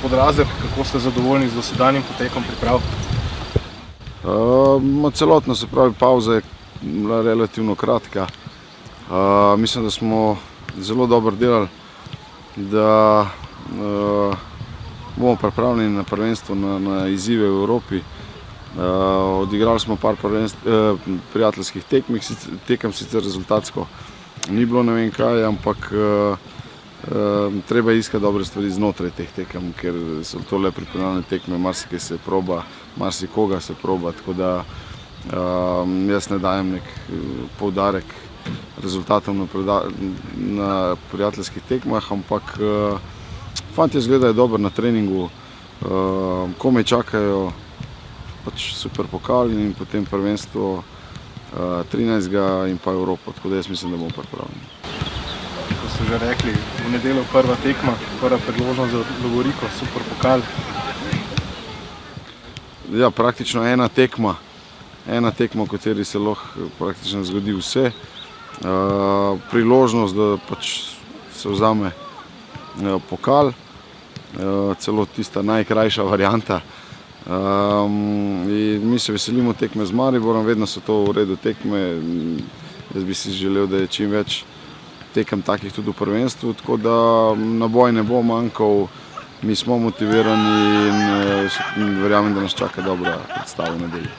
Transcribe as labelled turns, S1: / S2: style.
S1: Podrazek, kako ste zadovoljni z dosedanjim potekom priprav?
S2: Celotno, se pravi, pauza je bila relativno kratka. Mislim, da smo zelo dobro delali, da bomo pripravljeni na prvenstvo, na izzive v Evropi. Odigrali smo par prijateljskih tekem, sicer rezultatsko ni bilo ne vem kaj, ampak treba iskati dobre stvari znotraj teh tekem, ker so to le pripravljene tekme, marsikaj se proba, marsikoga se proba, tako da jaz ne dajem nek poudarek rezultatom na prijateljskih tekmah, ampak fantje izgledajo dobro na treningu, komaj čakajo pač super pokal in potem prvenstvo 13. in pa Evropo, tako da jaz mislim, da bomo pripravljeni.
S1: Ko ste že rekli, v nedeljo prva tekma, prva priložnost za Lovoriko, super pokal.
S2: Ja, praktično ena tekma, v kateri se lahko praktično zgodi vse. Priložnost, da pač se vzame pokal, celo tista najkrajša varianta. In mi se veselimo tekme z Mariborom, vedno so to v redu tekme. Jaz bi si želel, da je čim več tekem takih tudi v prvenstvu, tako da naboj ne bo manjkal, mi smo motivirani in verjamem, da nas čaka dobra predstava v nedeljo.